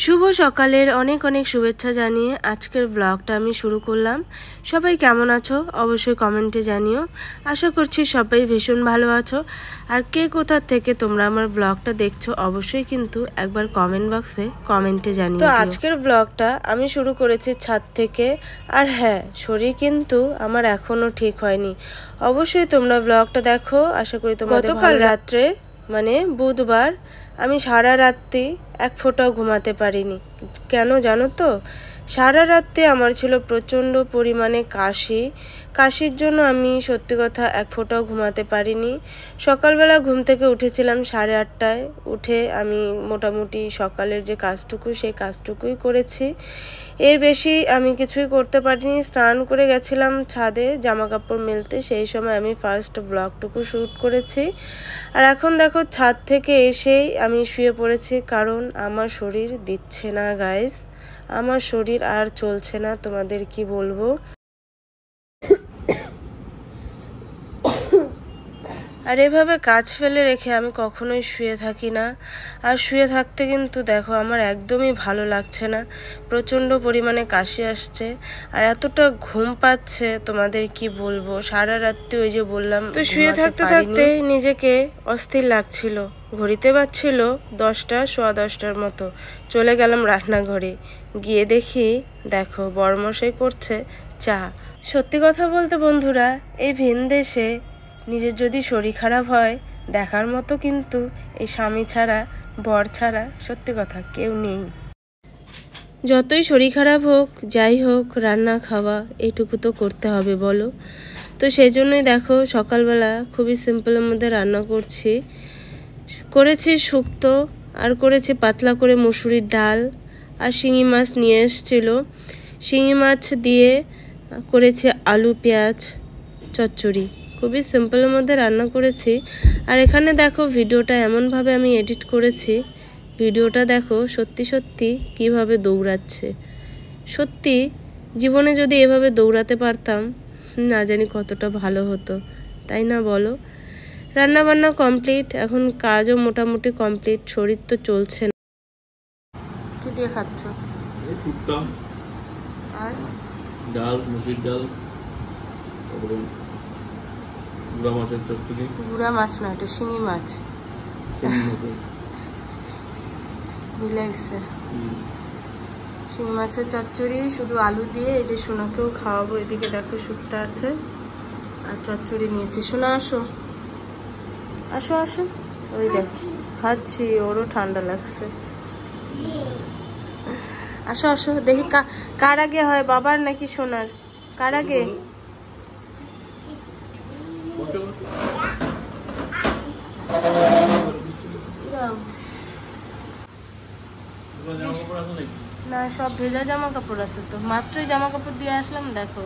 শুভ সকালের অনেক অনেক শুভেচ্ছা জানিয়ে আজকের ব্লগটা আমি শুরু করলাম। সবাই কেমন আছো অবশ্যই কমেন্টে জানিও। আশা করছি সবাই ভীষণ ভালো আছো। আর কে কোথা থেকে তোমরা আমার ব্লগটা দেখছো অবশ্যই কিন্তু একবার কমেন্ট বক্সে কমেন্টে জানিও। তো আজকের ব্লগটা আমি শুরু করেছি ছাদ থেকে। আর হ্যাঁ, শরীর কিন্তু আমার এখনও ঠিক হয়নি। অবশ্যই তোমরা ব্লগটা দেখো, আশা করি তোমরা। গতকাল রাত্রে মানে বুধবার আমি সারা রাত্রি এক ফোঁটাও ঘুমাতে পারিনি। কেন জানো তো? সারা রাত্রে আমার ছিল প্রচণ্ড পরিমাণে কাশির জন্য আমি সত্যি কথা এক ফোঁটাও ঘুমাতে পারিনি। সকালবেলা ঘুম থেকে উঠেছিলাম 8:30টায়। উঠে আমি মোটামুটি সকালের যে কাজটুকু সেই কাজটুকুই করেছি, এর বেশি আমি কিছুই করতে পারিনি। স্নান করে গেছিলাম ছাদে জামা কাপড় মেলতে, সেই সময় আমি ফার্স্ট ব্লগটুকু শ্যুট করেছি। আর এখন দেখো ছাদ থেকে এসেই আমি শুয়ে পড়েছি, কারণ আমার শরীর দিচ্ছে না গাইস, আমার শরীর আর চলছে না, তোমাদের কি বলবো। আর এভাবে কাজ ফেলে রেখে আমি কখনোই শুয়ে থাকি না। আর শুয়ে থাকতে কিন্তু দেখো আমার একদমই ভালো লাগছে না, প্রচণ্ড পরিমাণে কাশি আসছে আর এতটা ঘুম পাচ্ছে তোমাদের কি বলবো। সারা রাত্রি ওই যে বললাম, তো শুয়ে থাকতে থাকতে নিজেকে অস্থির লাগছিল। ঘড়িতে বাজছিল 10টা, সোয়া 10টার মতো। চলে গেলাম রান্নাঘরে, গিয়ে দেখি দেখো বড়মশাই করছে চা। সত্যি কথা বলতে বন্ধুরা, এই ভিন দেশে নিজের যদি শরীর খারাপ হয় দেখার মতো কিন্তু এই স্বামী ছাড়া, বর ছাড়া সত্যি কথা কেউ নেই। যতই শরীর খারাপ হোক যাই হোক, রান্না খাওয়া এইটুকু তো করতে হবে বলো। তো সেই জন্যই দেখো সকালবেলা খুবই সিম্পলের মধ্যে রান্না করেছি শুক্তো, আর করেছি পাতলা করে মুসুরির ডাল, আর শিঙি মাছ নিয়ে এসেছিল, শিঙি মাছ দিয়ে করেছি আলু পেঁয়াজ চচ্চড়ি। খুবই সিম্পলের মধ্যে রান্না করেছি। আর এখানে দেখো ভিডিওটা এমনভাবে আমি এডিট করেছি, ভিডিওটা দেখো সত্যি সত্যি কিভাবে দৌড়াচ্ছে। সত্যি জীবনে যদি এভাবে দৌড়াতে পারতাম না জানি কতটা ভালো হতো, তাই না বলো। রান্না বান্না কমপ্লিট, এখন কাজও মোটামুটি কমপ্লিট, শরীর তো চলছে না। কি দিয়ে খাচ্ছ? আর ডাল, মুসুরির ডাল, তারপরে গুড়া মাছের চচ্চড়ি। গুড়া মাছ না, এটা শিঙি মাছ মিলাইছে। শিঙি মাছের চচ্চড়ি শুধু আলু দিয়ে, এই যে সোনাকেও খাওয়াবো। এদিকে দেখো শুক্তা আছে আর চচ্চড়ি নিয়েছি। সোনা আসো আসো আসো, ওই দেখো খাচ্ছি, ওরও ঠান্ডা লাগছে। আসো আসো, দেখি কার আগে হয়, বাবার নাকি সোনার? কার আগে? না, সব ভেজা জামা কাপড় আছে, তো মাত্রই জামা কাপড় দিয়ে আসলাম। দেখো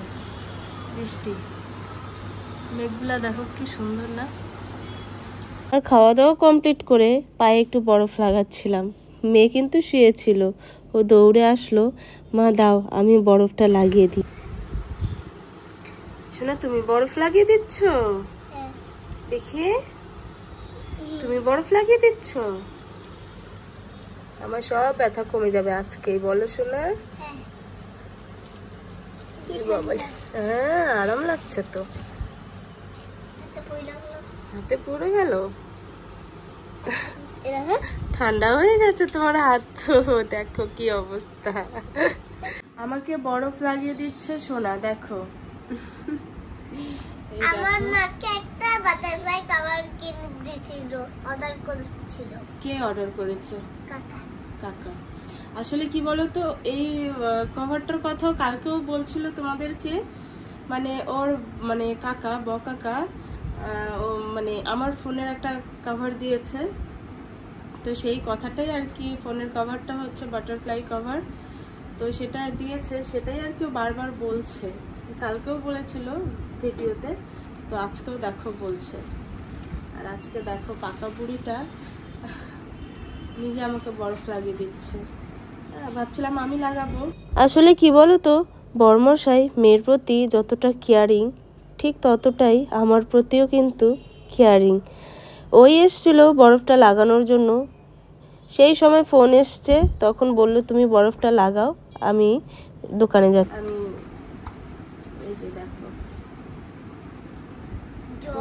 বৃষ্টি, মেঘগুলা দেখো কি সুন্দর না। আর খাওয়া দাওয়া কমপ্লিট করে পায়ে একটু বরফ লাগাচ্ছিলাম। মেয়ে কিন্তু শুয়েছিল, ও দৌড়ে আসলো, মা দাও আমি বরফটা লাগিয়ে দিই। শোনা, তুমি বরফ লাগিয়ে দিচ্ছ? দেখি, তুমি বরফ লাগিয়ে দিচ্ছ? আমার সব ব্যথা কমে যাবে আজকেই, বলো শোনা। হ্যাঁ, আরাম লাগছে তো। হাতে পড়ে গেল, ঠান্ডা হয়ে গেছে তোমার হাত তো, দেখো কি অবস্থা। আমাকে বরফ লাগিয়ে দিচ্ছে সোনা, দেখো। আমার মাকে একটা বাটারফ্লাই কভার কিনে দিয়েছিল, অর্ডার করেছিল। কে অর্ডার করেছে? কাকা। কাকা। আসলে কি বলতো, এই কভারটার কথাও কালকেও বলছিল তোমাদেরকে, মানে ওর মানে কাকা, কাকা ও মানে আমার ফোনের একটা কভার দিয়েছে, তো সেই কথাটাই আর কি। ফোনের কভারটা হচ্ছে বাটারফ্লাই কভার, তো সেটা দিয়েছে, সেটাই আর কি বারবার বলছে। কালকেও বলেছিল ভিডিওতে, তো আজকেও দেখো বলছে। আর আজকে দেখো কাকা বুড়িটা নিজে আমাকে বরফ লাগিয়ে দিচ্ছে। ভাবছিলাম আমি লাগাবো। আসলে কি বলো তো, বড়মশাই মেয়ের প্রতি যতটা কেয়ারিং, ঠিক ততটাই আমার প্রতিও কিন্তু কেয়ারিং। ওই এসেছিল বরফটা লাগানোর জন্য, সেই সময় ফোন এসছে, তখন বললো তুমি বরফটা লাগাও, আমি দোকানে যাচ্ছি। আমি এই যে দেখো, তো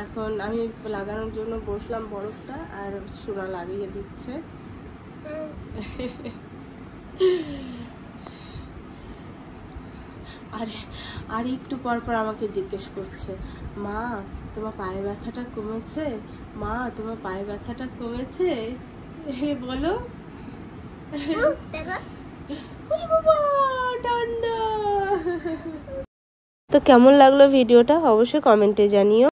এখন আমি লাগানোর জন্য বসলাম বরফটা, আর সোনা লাগিয়ে দিচ্ছে। আর একটু পর পর আমাকে জিজ্ঞেস করছে, মা তোমার পায়ে ব্যথাটা কমেছে, মা তোমার পায়ে ব্যথাটা কমেছে, বলো। তো কেমন লাগলো ভিডিওটা অবশ্যই কমেন্টে জানিও।